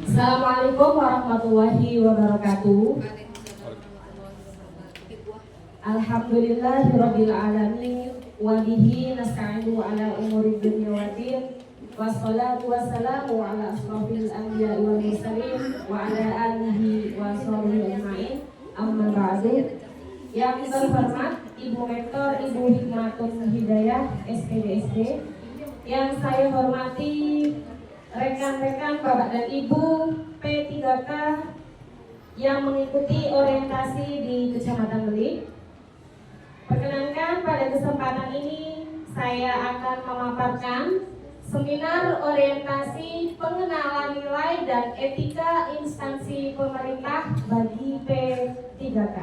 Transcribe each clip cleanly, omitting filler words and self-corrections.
Assalamualaikum warahmatullahi wabarakatuh. Alhamdulillahirabbil alamin wa bihi nasta'inu ala umuri dunya waddin. Wassalatu wassalamu ala asrofil anbiya'i wal mursalin wa ala alihi wa sahbihi ajma'in. Amma ba'du. Yang terhormat Ibu Rektor Ibu Hikmatun Hidayah SPDSD, yang saya hormati rekan-rekan Bapak dan Ibu P3K yang mengikuti orientasi di Kecamatan Belik. Perkenankan pada kesempatan ini saya akan memaparkan seminar orientasi pengenalan nilai dan etika instansi pemerintah bagi P3K.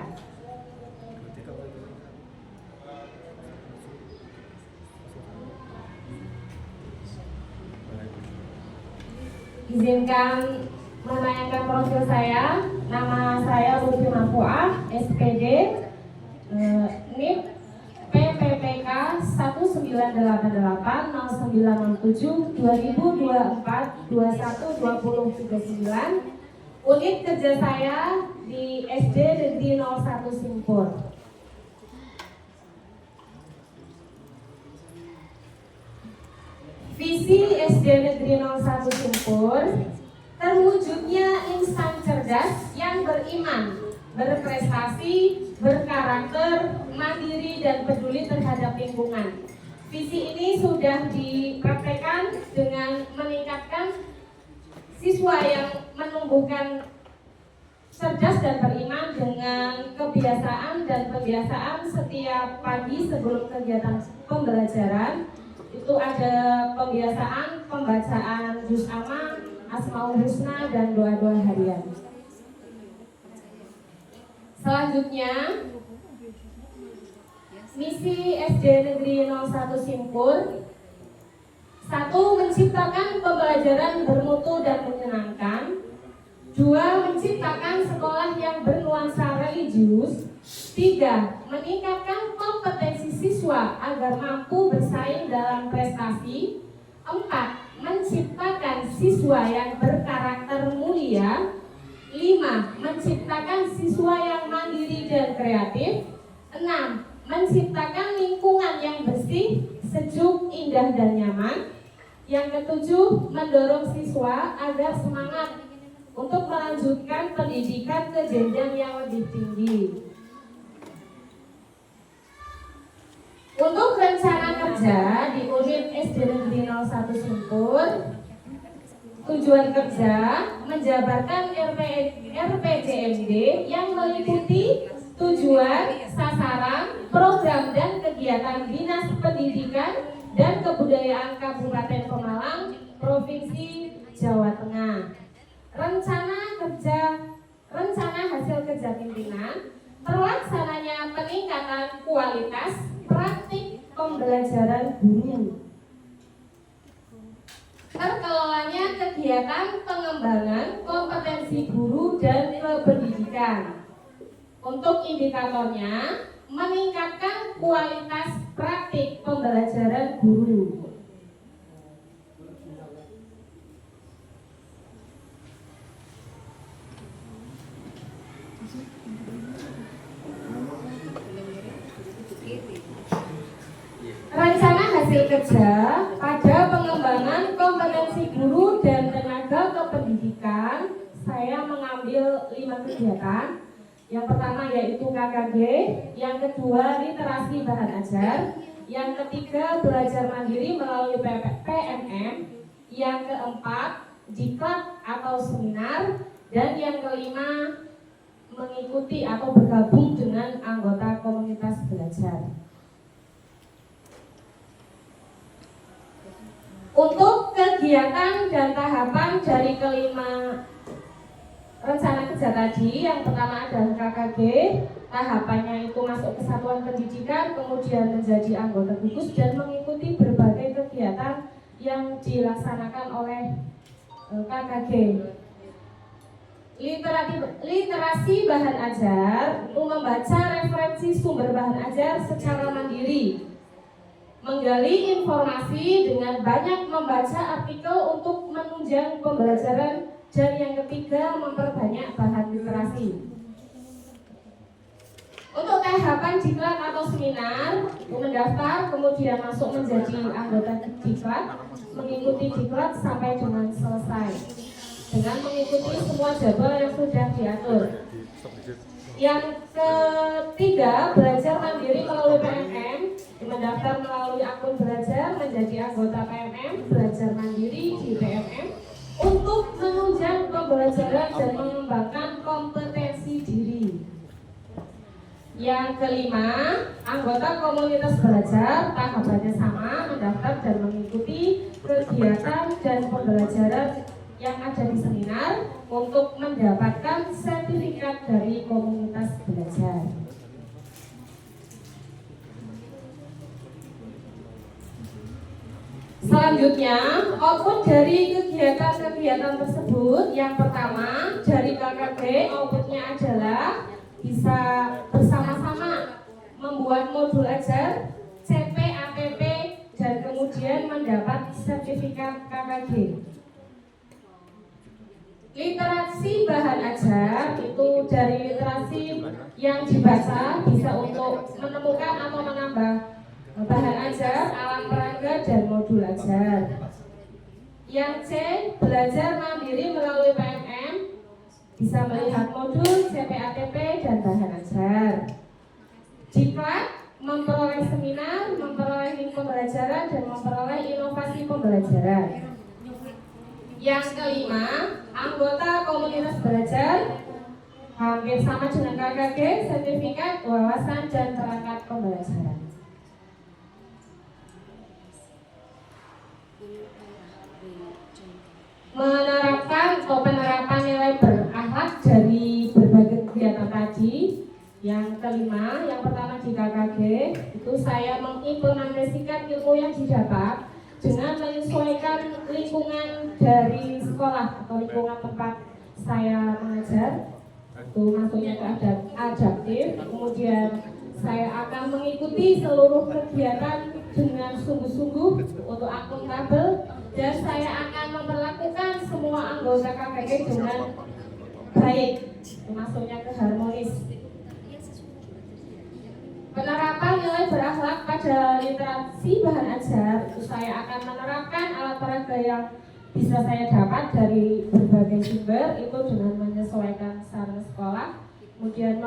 Izinkan menanyakan profil saya. Nama saya Lutfi Marfuah, SPD, NIP PPPK 1988 0907 2024 21 20 39. Unit kerja saya di SD Negeri 01 Simpur. Visi SD Negeri 01 Simpur, terwujudnya insan cerdas yang beriman, berprestasi, berkarakter, mandiri, dan peduli terhadap lingkungan. Visi ini sudah dipraktekkan dengan meningkatkan siswa yang menumbuhkan cerdas dan beriman dengan kebiasaan dan pembiasaan setiap pagi sebelum kegiatan pembelajaran. Itu ada pembiasaan pembacaan juz amma, asmaul husna, dan doa-doa harian. Selanjutnya, misi SD Negeri 01 Simpur: 1. Menciptakan pembelajaran bermutu dan menyenangkan. 2. Menciptakan sekolah yang bernuansa religius. 3. Meningkatkan kompetensi siswa agar mampu bersaing dalam prestasi. 4. Menciptakan siswa yang berkarakter mulia. 5. Menciptakan siswa yang mandiri dan kreatif. 6. Menciptakan lingkungan yang bersih, sejuk, indah, dan nyaman. Yang ketujuh, mendorong siswa agar semangat untuk melanjutkan pendidikan ke jenjang yang lebih tinggi. Untuk rencana kerja di unit SD Negeri 01 Simpur, tujuan kerja menjabarkan RPJMD yang meliputi tujuan, sasaran, program, dan kegiatan Dinas Pendidikan dan Kebudayaan Kabupaten Pemalang, Provinsi Jawa Tengah. Rencana hasil kerja pimpinan: terlaksananya peningkatan kualitas praktik pembelajaran guru, terkelolanya kegiatan pengembangan kompetensi guru dan kependidikan. Untuk indikatornya, meningkatkan kualitas praktik pembelajaran guru. Rencana hasil kerja pada pengembangan kompetensi guru dan tenaga kependidikan, saya mengambil 5 kegiatan. Yang pertama yaitu KKG, yang kedua literasi bahan ajar, yang ketiga belajar mandiri melalui PMM, yang keempat diklat atau seminar, dan yang kelima mengikuti atau bergabung dengan anggota komunitas belajar. Untuk kegiatan dan tahapan dari kelima rencana kerja tadi, yang pertama adalah KKG, tahapannya itu masuk ke satuan pendidikan, kemudian menjadi anggota gugus dan mengikuti berbagai kegiatan yang dilaksanakan oleh KKG. Literasi bahan ajar, untuk membaca referensi sumber bahan ajar secara mandiri, menggali informasi dengan banyak membaca artikel untuk menunjang pembelajaran Dan yang ketiga, memperbanyak bahan literasi. Untuk tahapan diklat atau seminar, mendaftar, kemudian masuk menjadi anggota diklat, mengikuti diklat sampai dengan selesai, dengan mengikuti semua jadwal yang sudah diatur. Yang ketiga, belajar mandiri melalui PMM, mendaftar melalui akun belajar, menjadi anggota PMM, belajar mandiri di PMM, untuk menunjang pembelajaran dan mengembangkan kompetensi diri. Yang kelima, anggota komunitas belajar, tahapannya sama, mendaftar dan mengikuti kegiatan dan pembelajaran yang ada di seminar untuk mendapatkan sertifikat dari komunitas belajar. Selanjutnya, output dari kegiatan-kegiatan tersebut, yang pertama dari KKG, outputnya adalah bisa bersama-sama membuat modul ajar, CP, APP, dan kemudian mendapat sertifikat KKG. Literasi bahan ajar itu dari literasi yang dibaca bisa untuk menemukan atau menambah bahan ajar, alat peraga, dan modul ajar. Yang C, belajar mandiri melalui PMM, bisa melihat modul, CPATP, dan bahan ajar. Diklat, memperoleh seminar, memperoleh link pembelajaran, dan memperoleh inovasi pembelajaran. Yang kelima, anggota komunitas belajar, hampir sama dengan KKG, sertifikat, wawasan, dan perangkat pembelajaran. Menerapkan atau penerapan nilai berakhlak dari berbagai kegiatan tadi. Yang kelima, yang pertama di KKG itu saya mengimplementasikan ilmu yang didapat dengan menyesuaikan lingkungan dari sekolah atau lingkungan tempat saya mengajar. Itu masuknya ke adaptif. Kemudian saya akan mengikuti seluruh kegiatan dengan sungguh-sungguh untuk akuntabel, dan saya akan memperlakukan semua anggota KKG dengan baik, masuknya ke harmonis. Penerapan nilai berakhlak pada literasi bahan ajar, itu saya akan menerapkan alat peraga yang bisa saya dapat dari berbagai sumber, itu dengan menyesuaikan sarana sekolah, kemudian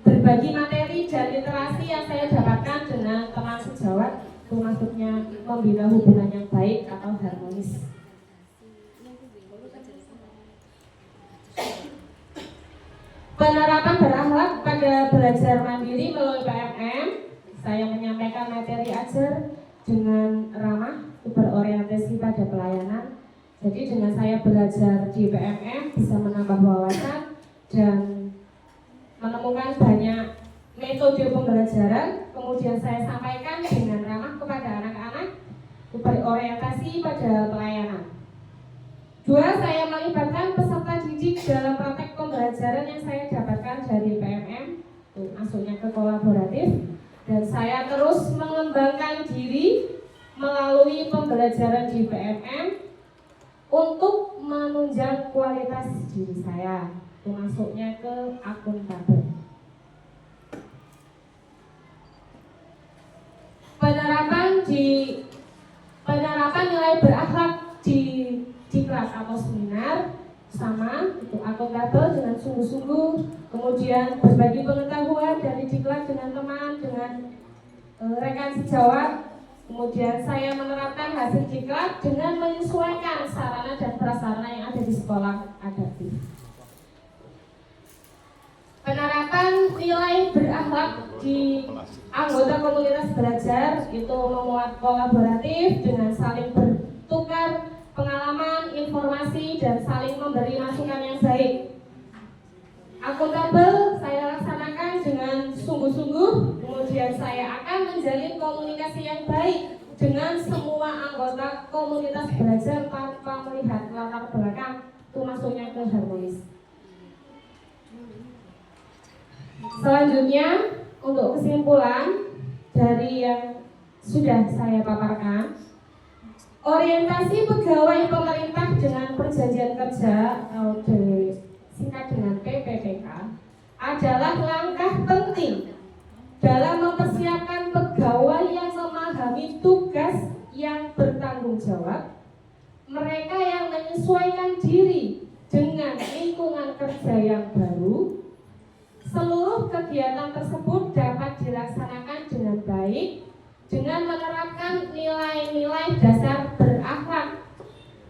berbagi materi dan literasi yang saya dapatkan dengan teman sejawat, itu maksudnya membina hubungan yang baik atau harmonis. Penerapan berakhlak pada belajar mandiri melalui PMM, saya menyampaikan materi ajar dengan ramah, berorientasi pada pelayanan. Jadi dengan saya belajar di PMM bisa menambah wawasan dan menemukan banyak metode pembelajaran. Kemudian saya sampaikan dengan ramah kepada anak-anak, berorientasi pada pelayanan. 2, saya melibatkan peserta didik dalam praktek pembelajaran yang saya dapatkan dari PMM, masuknya ke kolaboratif, dan saya terus mengembangkan diri melalui pembelajaran di PMM untuk menunjang kualitas diri saya, masuknya ke akuntabel. Penerapan nilai berakhlak di diklat atau seminar sama, itu akuntabel dengan sungguh-sungguh, kemudian berbagi pengetahuan dari diklat dengan teman, dengan rekan sejawat. Kemudian saya menerapkan hasil diklat dengan menyesuaikan sarana dan prasarana yang ada di sekolah adaptif. Penerapan nilai berakhlak di anggota komunitas belajar itu memuat kolaboratif dengan saling bertukar pengalaman, informasi, dan saling memberi masukan yang baik. Akuntabel saya laksanakan dengan sungguh-sungguh, kemudian saya akan menjalin komunikasi yang baik dengan semua anggota komunitas belajar tanpa melihat latar belakang, itu masuknya ke harmonis. Selanjutnya, untuk kesimpulan dari yang sudah saya paparkan, Orientasi pegawai pemerintah dengan perjanjian kerja atau singkat dengan PPPK adalah langkah penting dalam mempersiapkan pegawai yang memahami tugas yang bertanggung jawab, mereka yang menyesuaikan diri dengan lingkungan kerja yang baru. Seluruh kegiatan tersebut dapat dilaksanakan dengan baik dengan menerapkan nilai-nilai dasar berakhlak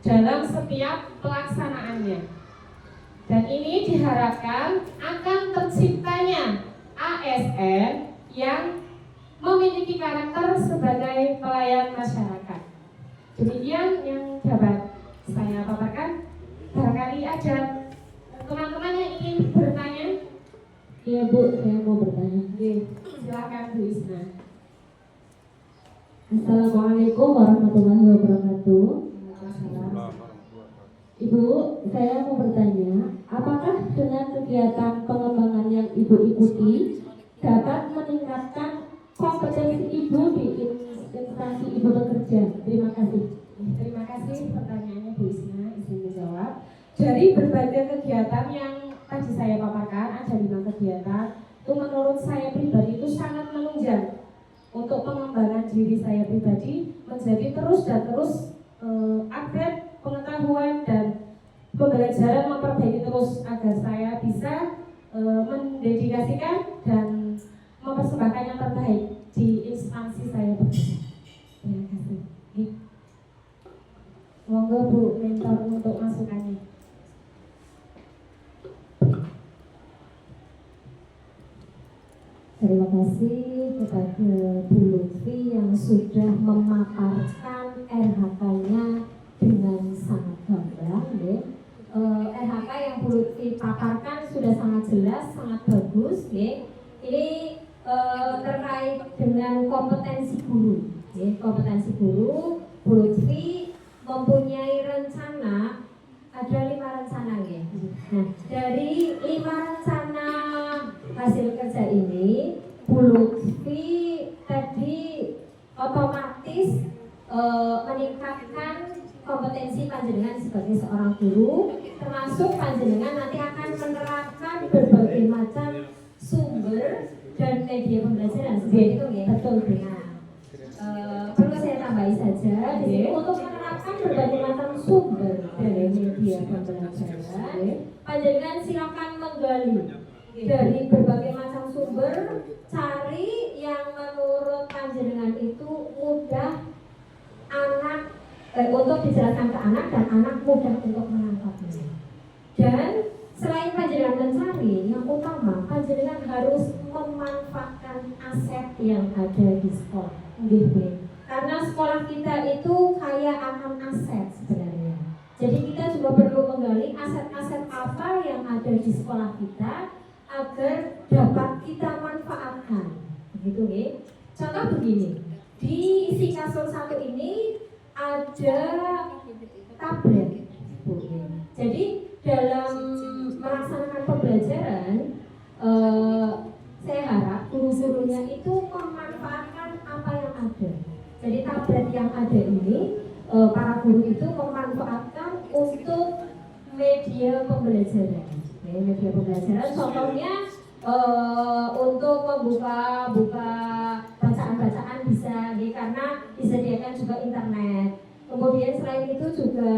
dalam setiap pelaksanaannya. Dan ini diharapkan akan terciptanya ASN yang memiliki karakter sebagai pelayan masyarakat. Demikian yang dapat saya paparkan. Barangkali ada teman-teman yang ingin bertanya. Iya Bu, saya mau bertanya. Silakan Bu Isna. Assalamualaikum warahmatullahi wabarakatuh. Ibu, saya mau bertanya, apakah dengan kegiatan pengembangan yang Ibu ikuti dapat meningkatkan kompetensi Ibu di instansi Ibu bekerja? Terima kasih. Terima kasih pertanyaannya Bu Isna, izin menjawab. Dari berbagai kegiatan yang tadi saya paparkan, ada 5 kegiatan, itu menurut saya pribadi itu sangat menunjang untuk pengembangan diri saya pribadi menjadi terus upgrade pengetahuan dan pembelajaran, memperbaiki terus agar saya bisa mendedikasikan dan mempersembahkan yang terbaik di instansi saya bekerja. Terima kasih. Monggo Bu mentor untuk masukannya. Terima kasih kepada Bu Lutfi yang sudah memaparkan RHK-nya dengan sangat gamblang. RHK yang Bu Lutfi paparkan sudah sangat jelas, sangat bagus. Ini terkait dengan kompetensi guru. Kompetensi guru, Bu Lutfi mempunyai rencana, ada 5 rencana. Nah, dari 5 rencana hasil kerja ini, Bu Lutfi tadi otomatis meningkatkan kompetensi panjenengan sebagai seorang guru, termasuk panjenengan nanti akan menerapkan berbagai macam sumber dan media pembelajaran seperti itu ya. Betul benar. Perlu saya tambahi saja di sini untuk menerapkan berbagai macam sumber dari media pembelajaran, panjenengan silakan menggali dari berbagai macam sumber, cari yang menurut panjenengan itu mudah anak untuk dijelaskan ke anak dan anak mudah untuk menangkapnya. Dan selain panjenengan mencari, yang utama panjenengan harus memanfaatkan aset yang ada di sekolah. Karena sekolah kita itu kaya akan aset sebenarnya. Jadi kita juga perlu menggali aset-aset apa yang ada di sekolah kita agar dapat kita manfaatkan. Begitu ya. Contoh begini, di isi kasur 1 ini ada tablet. Jadi dalam melaksanakan pembelajaran, saya harap guru-gurunya itu memanfaatkan apa yang ada. Jadi tablet yang ada ini, para guru itu memanfaatkan untuk media pembelajaran. Media pembelajaran contohnya untuk membuka bacaan-bacaan bisa, karena disediakan juga internet. Kemudian selain itu juga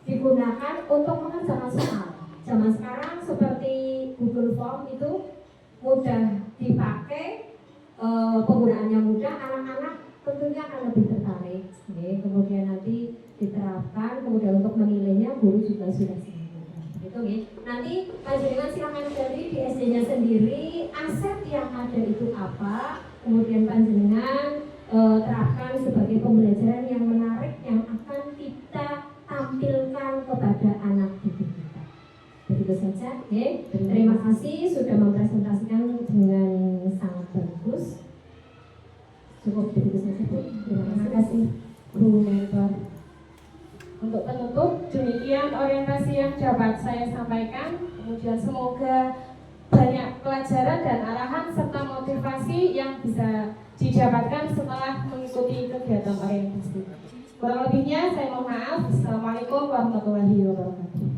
digunakan untuk mengerjakan soal. Zaman sekarang seperti Google Form itu mudah dipakai, penggunaannya mudah, anak-anak tentunya akan lebih tertarik. Kemudian nanti diterapkan, kemudian untuk menilainya guru juga sudah siap. Nanti panjenengan silakan cari di SD-nya sendiri aset yang ada itu apa, kemudian panjenengan terapkan sebagai pembelajaran yang menarik yang akan kita tampilkan kepada anak didik kita. Begitu saja. Terima kasih sudah mempresentasikan dengan sangat bagus. Cukup begitu saja Bu. Terima kasih Bu Mentor. Untuk penutup, demikian orientasi yang dapat saya sampaikan. Kemudian semoga banyak pelajaran dan arahan serta motivasi yang bisa didapatkan setelah mengikuti kegiatan orientasi. Kurang lebihnya saya mohon maaf. Assalamualaikum warahmatullahi wabarakatuh.